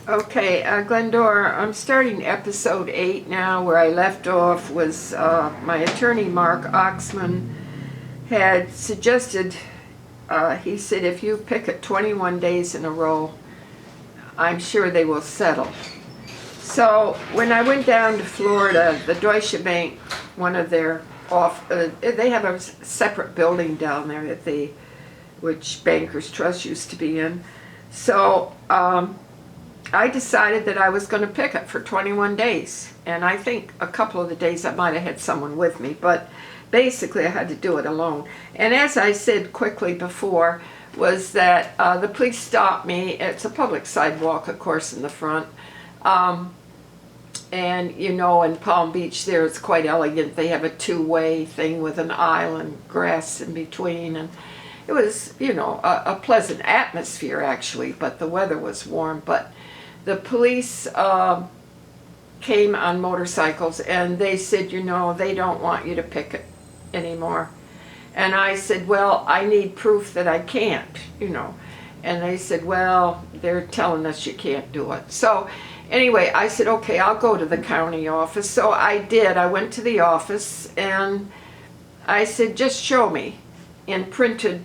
Okay, Glendora, I'm starting episode 8 now. Where I left off was my attorney, Mark Oxman, had suggested, he said, if you pick it 21 days in a row, I'm sure they will settle. So when I went down to Florida, the Deutsche Bank, one of their they have a separate building down there which Bankers Trust used to be in. So I decided that I was going to pick it for 21 days. And I think a couple of the days I might have had someone with me, but basically I had to do it alone. And as I said quickly before, was that the police stopped me. It's a public sidewalk, of course, in the front. And you know, in Palm Beach there, it's quite elegant. They have a two-way thing with an aisle and grass in between. And it was, you know, a pleasant atmosphere actually, but the weather was warm. But the police came on motorcycles and they said, you know, they don't want you to pick it anymore. And I said, well, I need proof that I can't, you know. And they said, well, they're telling us you can't do it. So anyway, I said, okay, I'll go to the county office. So I did. I went to the office and I said, just show me in printed,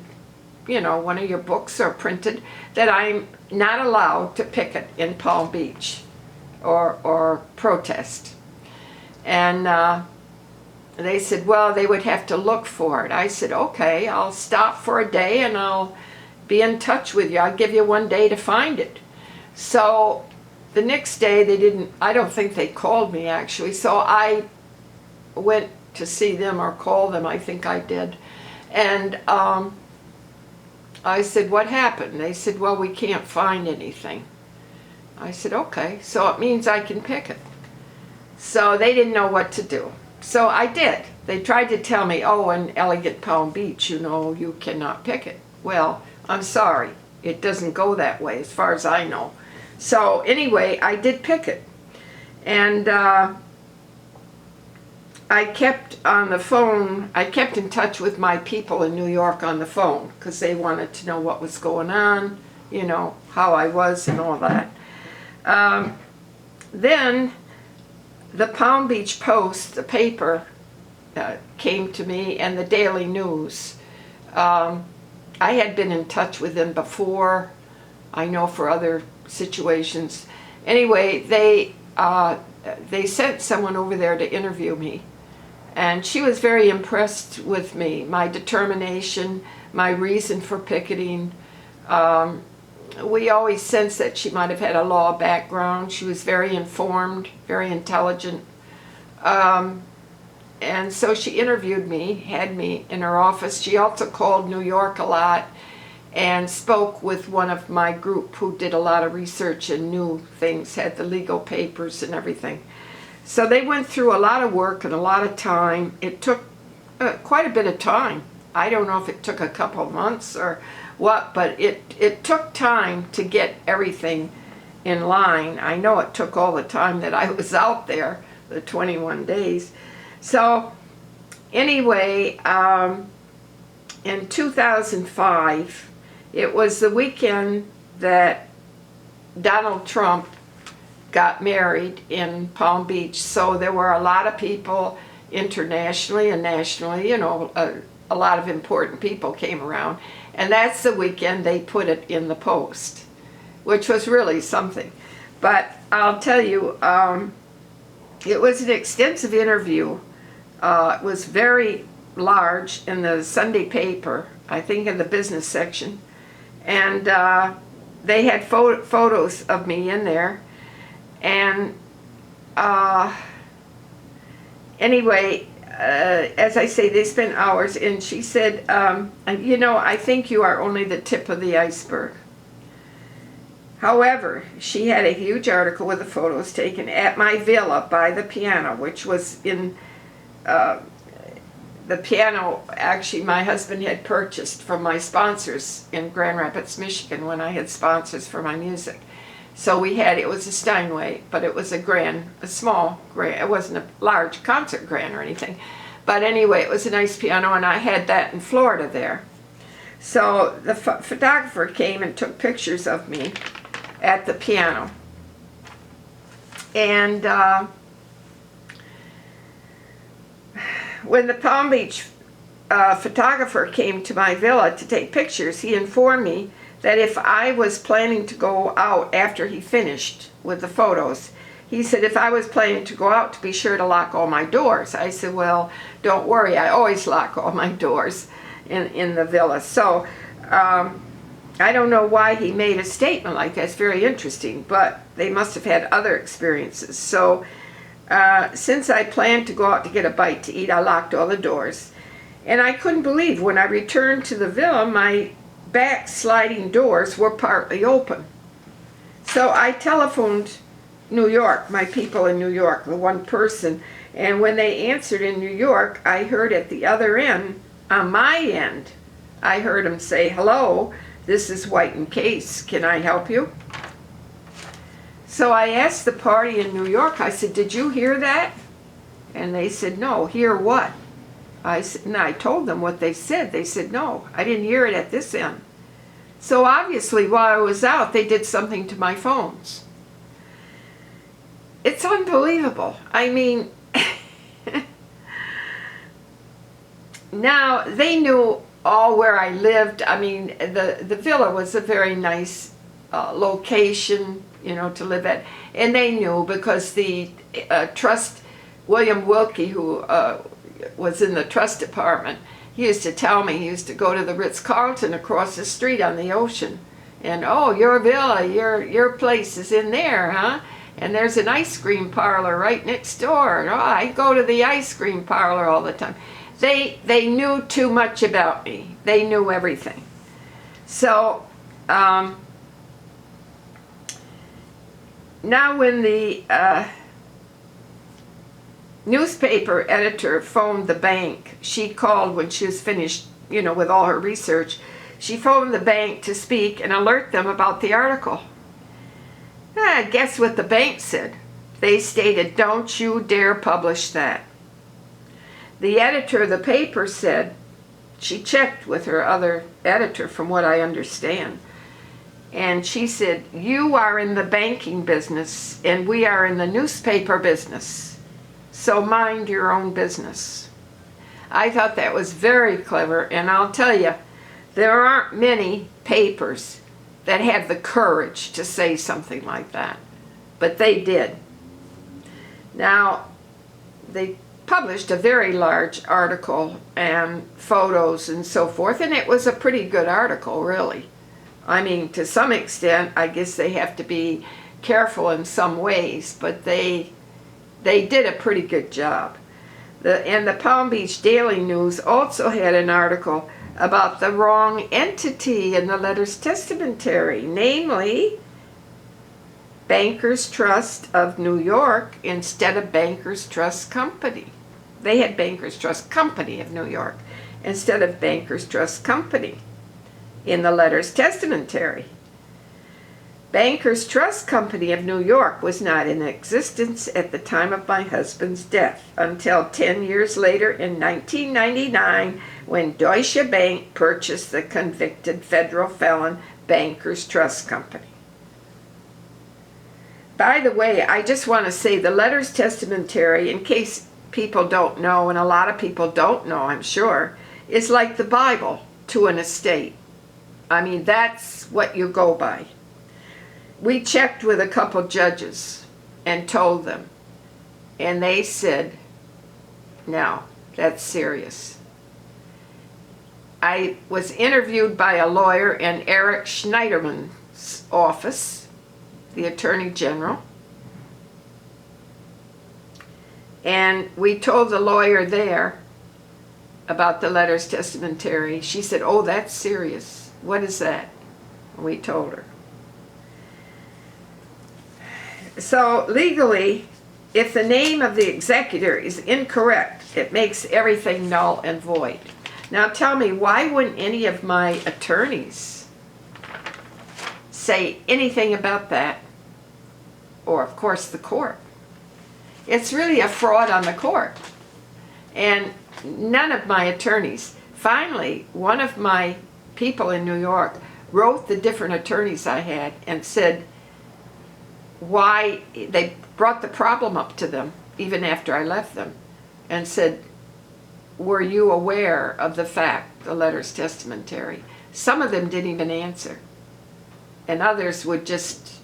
you know, one of your books or printed, that I'm not allowed to picket in Palm Beach or protest. And they said, well, they would have to look for it. I said, okay, I'll stop for a day and I'll be in touch with you. I'll give you one day to find it. So the next day I don't think they called me actually. So I went to see them or call them, I think I did. And I said, what happened? They said, well, we can't find anything. I said, okay, so it means I can pick it. So they didn't know what to do. So I did. They tried to tell me, oh, in elegant Palm Beach, you know, you cannot pick it. Well, I'm sorry. It doesn't go that way as far as I know. So anyway, I did pick it. And I kept on the phone, I kept in touch with my people in New York on the phone because they wanted to know what was going on, you know, how I was and all that. Then the Palm Beach Post, the paper, came to me, and the Daily News. I had been in touch with them before, I know, for other situations. Anyway, they sent someone over there to interview me. And she was very impressed with me, my determination, my reason for picketing. We always sensed that she might have had a law background. She was very informed, very intelligent. And so she interviewed me, had me in her office. She also called New York a lot and spoke with one of my group who did a lot of research and knew things, had the legal papers and everything. So they went through a lot of work and a lot of time. It took quite a bit of time. I don't know if it took a couple of months or what, but it took time to get everything in line. I know it took all the time that I was out there, the 21 days. So anyway, in 2005, it was the weekend that Donald Trump got married in Palm Beach. So there were a lot of people internationally and nationally, you know, a lot of important people came around. And that's the weekend they put it in the Post, which was really something. But I'll tell you, it was an extensive interview. It was very large in the Sunday paper, I think in the business section. And they had photos of me in there. And anyway, as I say, they spent hours, and she said, you know, I think you are only the tip of the iceberg. However, she had a huge article with the photos taken at my villa by the piano, which was in the piano, actually, my husband had purchased from my sponsors in Grand Rapids, Michigan, when I had sponsors for my music. So we had, it was a Steinway, but it was a small grand, it wasn't a large concert grand or anything. But anyway, it was a nice piano, and I had that in Florida there. So the photographer came and took pictures of me at the piano. And when the Palm Beach photographer came to my villa to take pictures, he informed me that if I was planning to go out after he finished with the photos, he said if I was planning to go out to be sure to lock all my doors. I said, well, don't worry, I always lock all my doors in the villa. So I don't know why he made a statement like that. It's very interesting, but they must have had other experiences. So since I planned to go out to get a bite to eat, I locked all the doors. And I couldn't believe when I returned to the villa, my back sliding doors were partly open. So I telephoned New York, my people in New York, the one person, and when they answered in New York, I heard at the other end, on my end, I heard them say, hello, this is White and Case, can I help you? So I asked the party in New York, I said, did you hear that? And they said, no. Hear what? And I told them what they said. They said, no, I didn't hear it at this end. So obviously while I was out, they did something to my phones. It's unbelievable. I mean, now they knew all where I lived. I mean, the villa was a very nice location, you know, to live at. And they knew because the trust, William Wilkie, who was in the trust department, he used to tell me he used to go to the Ritz-Carlton across the street on the ocean. And, oh, your villa, your place is in there, huh? And there's an ice cream parlor right next door. And, oh, I go to the ice cream parlor all the time. They knew too much about me. They knew everything. So now when the newspaper editor phoned the bank, she called when she was finished, you know, with all her research. She phoned the bank to speak and alert them about the article. Guess what the bank said? They stated, don't you dare publish that. The editor of the paper said, she checked with her other editor from what I understand, and she said, you are in the banking business and we are in the newspaper business, so mind your own business. I thought that was very clever, and I'll tell you, there aren't many papers that have the courage to say something like that, but they did. Now, they published a very large article and photos and so forth, and it was a pretty good article, really. I mean, to some extent, I guess they have to be careful in some ways, but they did a pretty good job. And the Palm Beach Daily News also had an article about the wrong entity in the letters testamentary, namely Bankers Trust of New York instead of Bankers Trust Company. They had Bankers Trust Company of New York instead of Bankers Trust Company in the letters testamentary. Bankers Trust Company of New York was not in existence at the time of my husband's death until 10 years later in 1999 when Deutsche Bank purchased the convicted federal felon Bankers Trust Company. By the way, I just want to say the letters testamentary, in case people don't know, and a lot of people don't know, I'm sure, is like the Bible to an estate. I mean, that's what you go by. We checked with a couple judges and told them, and they said, no, that's serious. I was interviewed by a lawyer in Eric Schneiderman's office, the Attorney General, and we told the lawyer there about the letters testamentary. She said, oh, that's serious. What is that? And we told her. So legally, if the name of the executor is incorrect, it makes everything null and void. Now tell me, why wouldn't any of my attorneys say anything about that? Or, of course, the court. It's really a fraud on the court. And none of my attorneys. Finally, one of my people in New York wrote the different attorneys I had and said, why they brought the problem up to them even after I left them and said, were you aware of the fact the letter's testamentary? Some of them didn't even answer, and others would just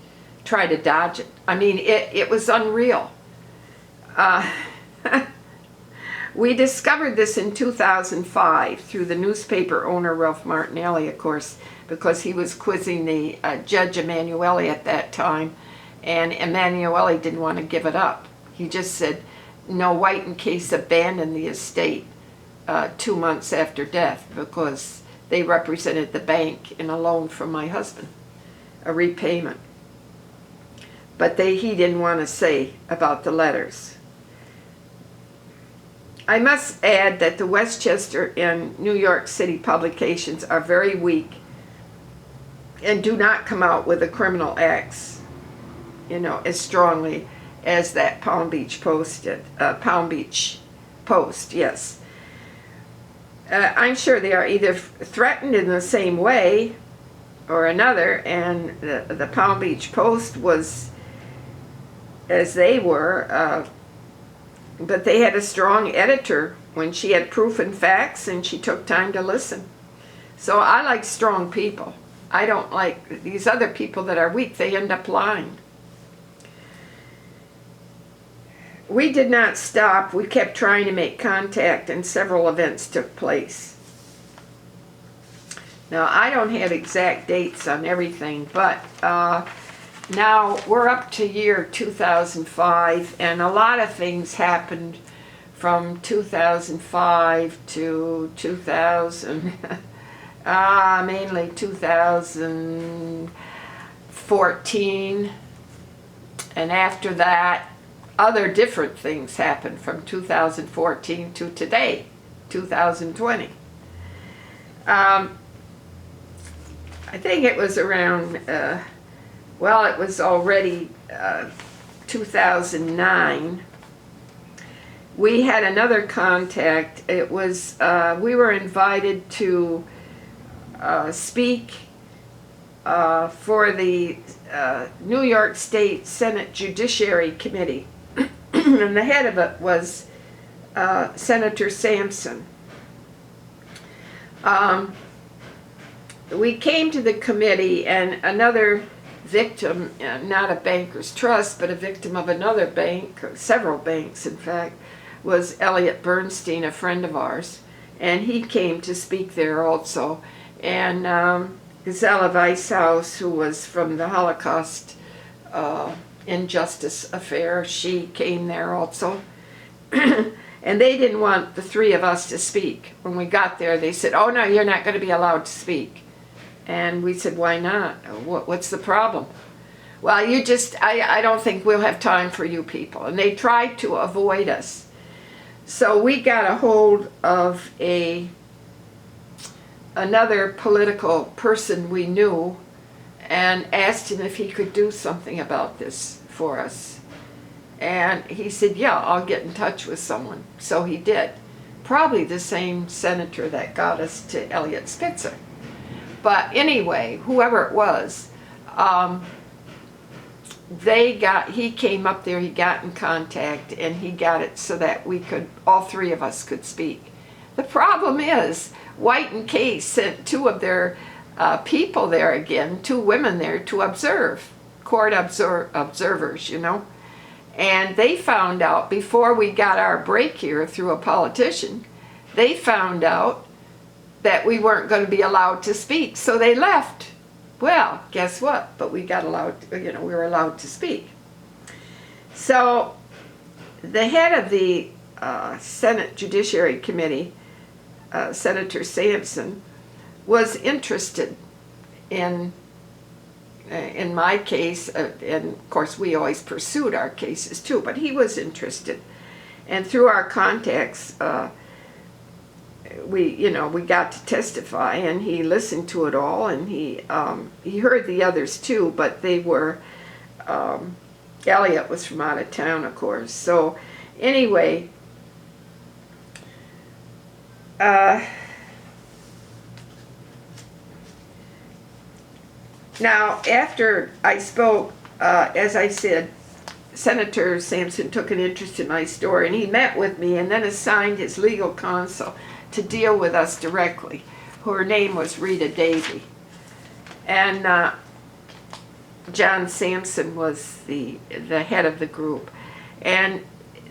try to dodge it. I mean, it was unreal. We discovered this in 2005 through the newspaper owner Ralph Martinelli, of course, because he was quizzing the Judge Emanuele at that time, and Emanuele didn't want to give it up. He just said, no, White and Case abandoned the estate 2 months after death because they represented the bank in a loan from my husband, a repayment. But he didn't want to say about the letters. I must add that the Westchester and New York City publications are very weak and do not come out with the criminal acts, as strongly as that Palm Beach Post did. Palm Beach Post, yes. I'm sure they are either threatened in the same way or another, and the Palm Beach Post was as they were, but they had a strong editor when she had proof and facts and she took time to listen. So I like strong people. I don't like these other people that are weak. They end up lying. We did not stop. We kept trying to make contact, and several events took place. Now, I don't have exact dates on everything, but now we're up to year 2005, and a lot of things happened from 2005 to 2000, mainly 2014, and after that, other different things happened from 2014 to today, 2020. I think it was around, it was already 2009. We had another contact. It was, we were invited to speak for the New York State Senate Judiciary Committee. And the head of it was Senator Sampson. We came to the committee, and another victim, not a banker's trust, but a victim of another bank, several banks in fact, was Elliot Bernstein, a friend of ours, and he came to speak there also. And Gisela Weishaus, who was from the Holocaust Injustice Affair, she came there also. And they didn't want the three of us to speak. When we got there, they said, oh no, you're not going to be allowed to speak. And we said, why not? What's the problem? Well, I don't think we'll have time for you people. And they tried to avoid us. So we got a hold of another political person we knew and asked him if he could do something about this for us. And he said, yeah, I'll get in touch with someone. So he did. Probably the same senator that got us to Elliot Spitzer. But anyway, whoever it was, he came up there, he got in contact, and he got it so that all three of us could speak. The problem is, White and Case sent two of their people there again, two women there to observe, court observers, And they found out, before we got our break here through a politician, they found out that we weren't going to be allowed to speak, so they left. Well, guess what? But we got allowed, we were allowed to speak. So the head of the Senate Judiciary Committee, Senator Sampson, was interested in my case, and of course we always pursued our cases too, but he was interested. And through our contacts, we got to testify, and he listened to it all, and he heard the others too, but they were, Elliot was from out of town, of course. So anyway, now after I spoke as I said, Senator Sampson took an interest in my story, and he met with me and then assigned his legal counsel to deal with us directly. Her name was Rita Davey. And John Sampson was the head of the group. And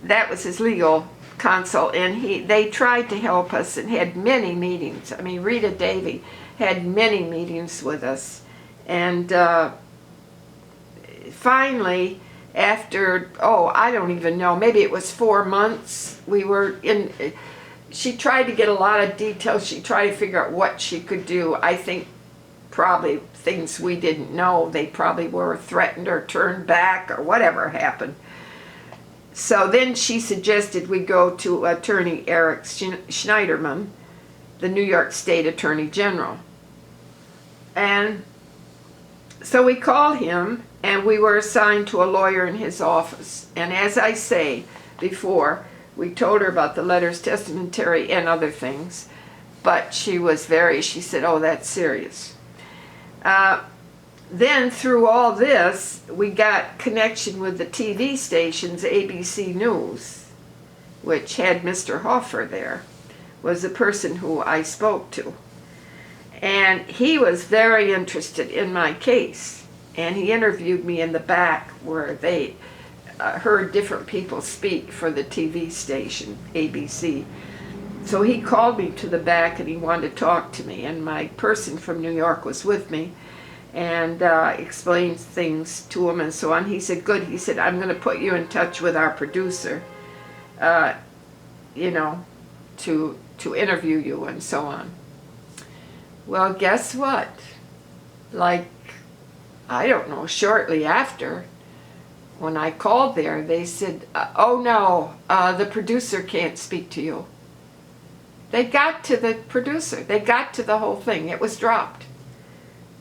that was his legal counsel, and they tried to help us and had many meetings. I mean, Rita Davey had many meetings with us. And finally, after, I don't even know, maybe it was 4 months, she tried to get a lot of details. She tried to figure out what she could do. I think probably things we didn't know. They probably were threatened or turned back or whatever happened. So then she suggested we go to Attorney Eric Schneiderman, the New York State Attorney General. And so we called him, and we were assigned to a lawyer in his office. And as I say before, we told her about the letters testamentary and other things, but she said, oh, that's serious. Then through all this, we got connection with the TV stations. ABC News, which had Mr. Hoffer there, was the person who I spoke to. And he was very interested in my case. And he interviewed me in the back where they heard different people speak for the TV station, ABC. So he called me to the back and he wanted to talk to me. And my person from New York was with me and explained things to him and so on. He said, good. He said, I'm going to put you in touch with our producer, to interview you and so on. Well, guess what? I don't know, shortly after, when I called there, they said, oh no, the producer can't speak to you. They got to the producer. They got to the whole thing. It was dropped.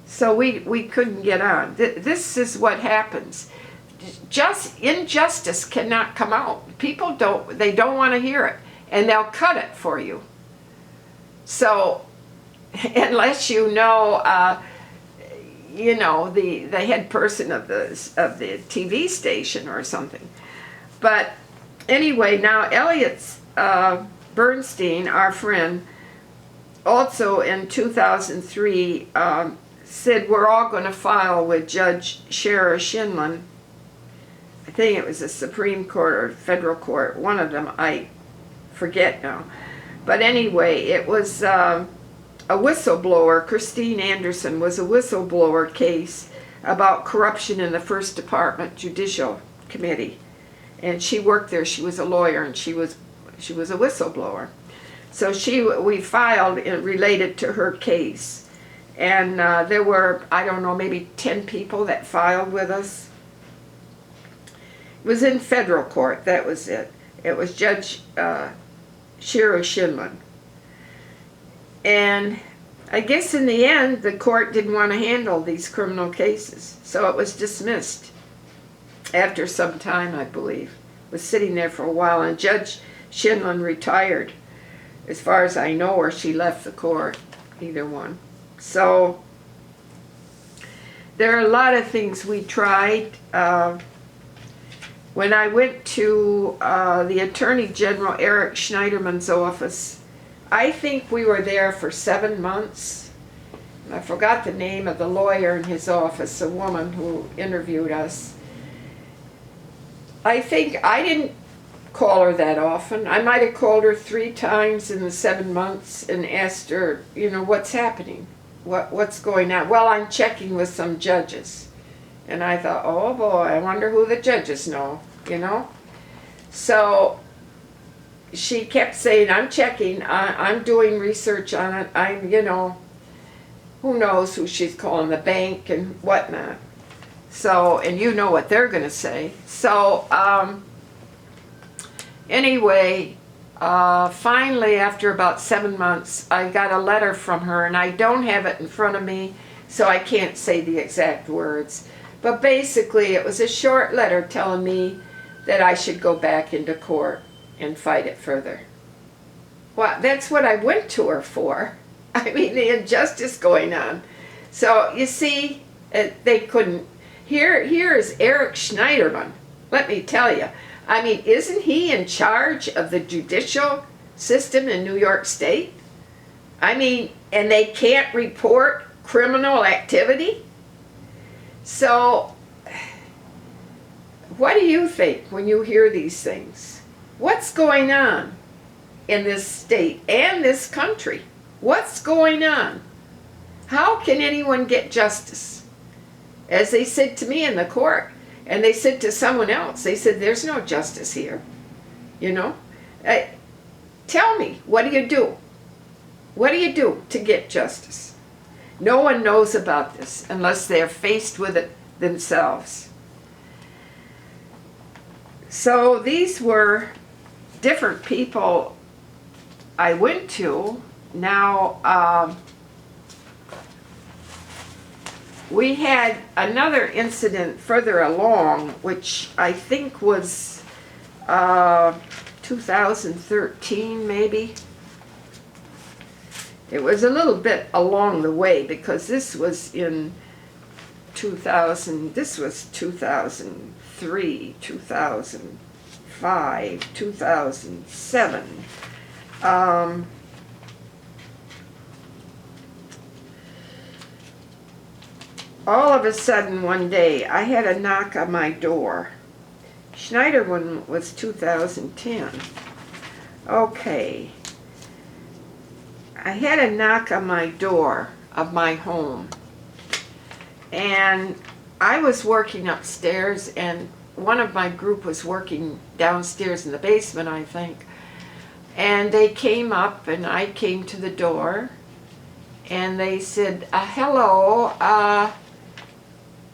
So we couldn't get on. This is what happens. Just injustice cannot come out. People don't want to hear it, and they'll cut it for you. So unless you know the head person of the TV station or something. But anyway, now Elliot Bernstein, our friend, also in 2003 said we're all going to file with Judge Shara Shinlin. I think it was the Supreme Court or Federal Court, one of them, I forget now. But anyway, it was a whistleblower. Christine Anderson was a whistleblower case about corruption in the First Department Judicial Committee. And she worked there. She was a lawyer, and she was a whistleblower. So we filed related to her case. And there were, I don't know, maybe 10 people that filed with us. It was in federal court, that was it. It was Judge Shara Shinlin. And I guess in the end, the court didn't want to handle these criminal cases. So it was dismissed after some time, I believe. It was sitting there for a while, and Judge Shinlin retired. As far as I know, or she left the court, either one. So there are a lot of things we tried. When I went to the Attorney General Eric Schneiderman's office, I think we were there for 7 months. I forgot the name of the lawyer in his office, a woman who interviewed us. I think I didn't call her that often. I might have called her 3 times in the 7 months and asked her, what's happening? What's going on? Well, I'm checking with some judges. And I thought, oh boy, I wonder who the judges know, So she kept saying, I'm checking, I'm doing research on it, who knows who she's calling, the bank and whatnot. So, and you know what they're going to say. So, anyway, finally, after about 7 months, I got a letter from her, and I don't have it in front of me, so I can't say the exact words. But basically, it was a short letter telling me that I should go back into court and fight it further. Well, that's what I went to her for. I mean, the injustice going on. So, you see, they couldn't, Here is Eric Schneiderman. Let me tell you. I mean, isn't he in charge of the judicial system in New York State? I mean, and they can't report criminal activity? So, what do you think when you hear these things? What's going on in this state and this country? What's going on? How can anyone get justice? As they said to me in the court, and they said to someone else, they said, there's no justice here. You know? Tell me, what do you do? What do you do to get justice? No one knows about this unless they're faced with it themselves. So these were different people I went to. Now, we had another incident further along, which I think was 2013 maybe. It was a little bit along the way because this was in 2000, this was 2003, 2005, 2007. All of a sudden one day I had a knock on my door. Schneider one was 2010. Okay. I had a knock on my door of my home, and I was working upstairs, and one of my group was working downstairs in the basement, I think, and they came up and I came to the door and they said, hello,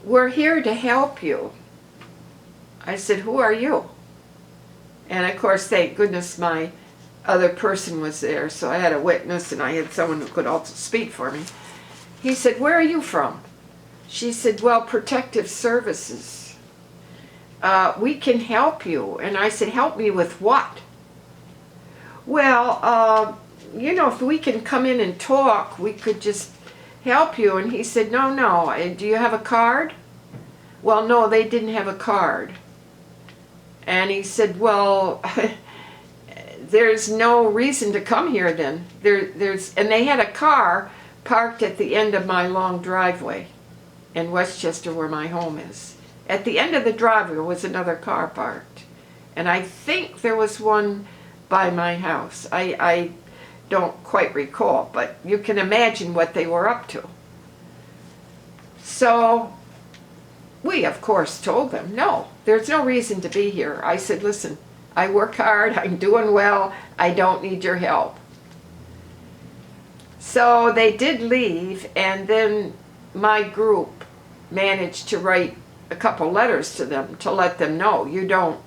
we're here to help you. I said, who are you? And of course, thank goodness my other person was there, so I had a witness and I had someone who could also speak for me. He said, where are you from? She said, well, Protective Services. We can help you. And I said, help me with what? Well, you know, if we can come in and talk, we could just help you. And he said, no, do you have a card? Well, no, they didn't have a card. And he said, well, there's no reason to come here then. And they had a car parked at the end of my long driveway in Westchester where my home is. At the end of the driveway was another car parked. And I think there was one by my house. I don't quite recall, but you can imagine what they were up to. So we, of course, told them, no, there's no reason to be here. I said, listen, I work hard, I'm doing well, I don't need your help. So they did leave, and then my group managed to write a couple letters to them to let them know, you don't,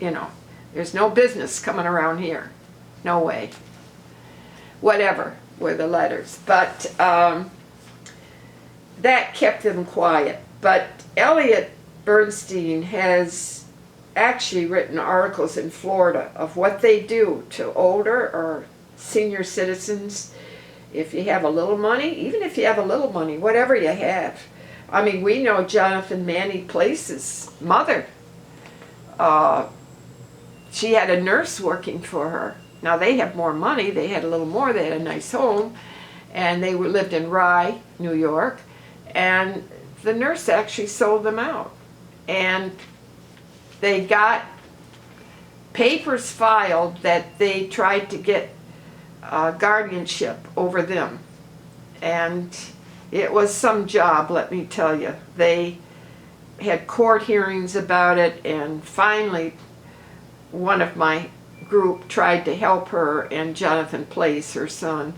you know, there's no business coming around here. No way. Whatever were the letters. But that kept them quiet. But Elliot Bernstein has actually written articles in Florida of what they do to older or senior citizens. If you have a little money, even if you have a little money, whatever you have. I mean, we know Jonathan Manny Place's mother. She had a nurse working for her. Now they have more money, they had a little more, they had a nice home, and they lived in Rye, New York, and the nurse actually sold them out. And they got papers filed that they tried to get guardianship over them. And it was some job, let me tell you. They had court hearings about it, and finally one of my group tried to help her and Jonathan Place, her son,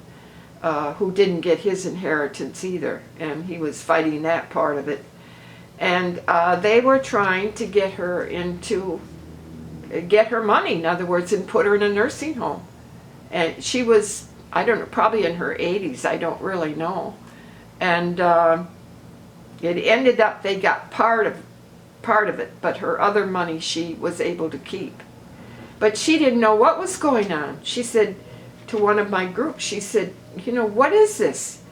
who didn't get his inheritance either, and he was fighting that part of it. And they were trying to get her money, in other words, and put her in a nursing home. And she was, I don't know, probably in her 80s, I don't really know. And it ended up they got part of it, but her other money she was able to keep. But she didn't know what was going on. She said to one of my groups, she said, you know, what is this?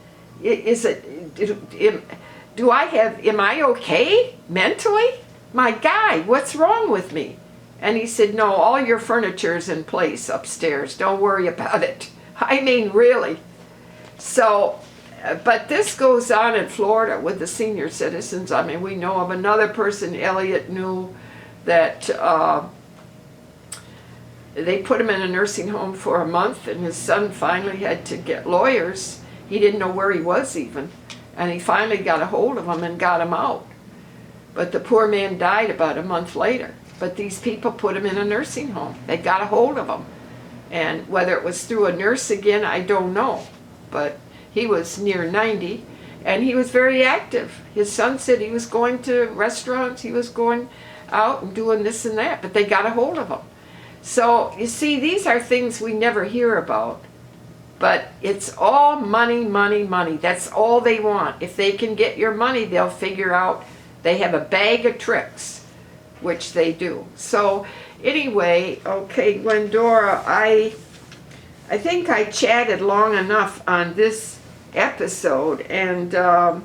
am I okay mentally? My guy, what's wrong with me? And he said, no, all your furniture's in place upstairs. Don't worry about it. I mean, really. So, but this goes on in Florida with the senior citizens. I mean, we know of another person, Elliot knew, that they put him in a nursing home for a month, and his son finally had to get lawyers. He didn't know where he was even. And he finally got a hold of him and got him out. But the poor man died about a month later. But these people put him in a nursing home. They got a hold of him. And whether it was through a nurse again, I don't know. But he was near 90, and he was very active. His son said he was going to restaurants, he was going out and doing this and that, but they got a hold of him. So, you see, these are things we never hear about. But it's all money, money, money. That's all they want. If they can get your money, they'll figure out. They have a bag of tricks, which they do. So anyway, okay, Glendora, I think I chatted long enough on this episode, and I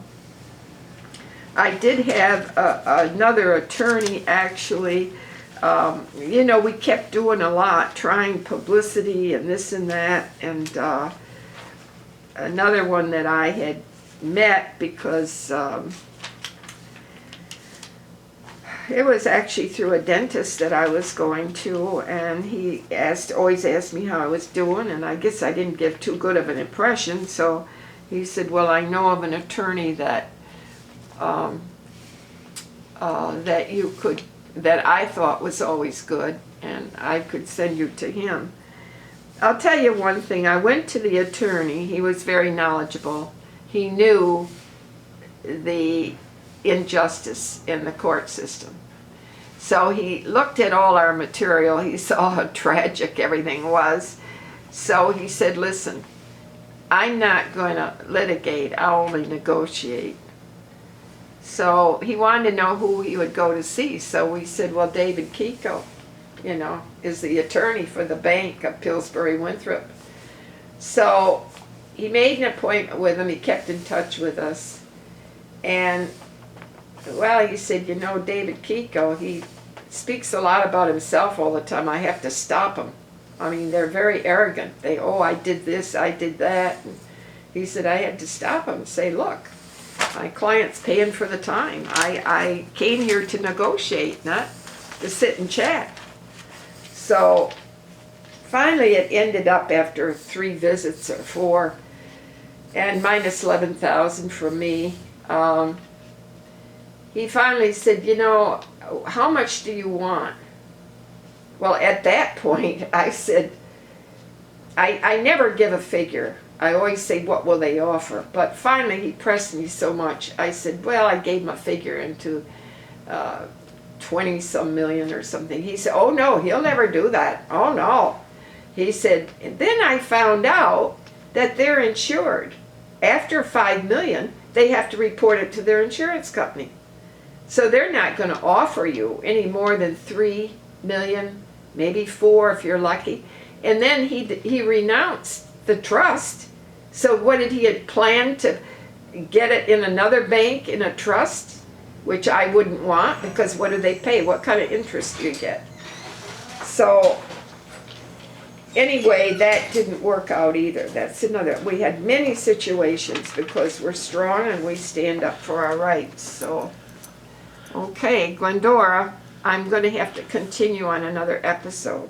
did have another attorney actually. You know, we kept doing a lot, trying publicity and this and that, and another one that I had met because it was actually through a dentist that I was going to, and he always asked me how I was doing, and I guess I didn't give too good of an impression, so he said, well, I know of an attorney that that I thought was always good, and I could send you to him. I'll tell you one thing. I went to the attorney. He was very knowledgeable. He knew the injustice in the court system. So he looked at all our material. He saw how tragic everything was. So he said, listen, I'm not going to litigate. I'll only negotiate. So he wanted to know who he would go to see. So we said, well, David Kiko, you know, is the attorney for the bank of Pillsbury Winthrop. So he made an appointment with him. He kept in touch with us. And, well, he said, you know, David Kiko, he speaks a lot about himself all the time. I have to stop him. I mean, they're very arrogant. I did this, I did that. And he said, I had to stop him and say, look, my client's paying for the time. I came here to negotiate, not to sit and chat. So finally it ended up after 3 visits or 4, and minus $11,000 from me. He finally said, you know, how much do you want? Well, at that point, I said, I never give a figure. I always say, what will they offer? But finally, he pressed me so much. I said, well, I gave him a figure into 20-some million or something. He said, oh, no, he'll never do that. Oh, no. He said, and then I found out that they're insured. After $5 million, they have to report it to their insurance company. So they're not going to offer you any more than $3 million, maybe 4 if you're lucky. And then he renounced the trust. So what did he had planned to get it in another bank in a trust, which I wouldn't want, because what do they pay? What kind of interest do you get? So anyway, that didn't work out either. That's another. We had many situations because we're strong and we stand up for our rights. So, okay, Glendora, I'm going to have to continue on another episode.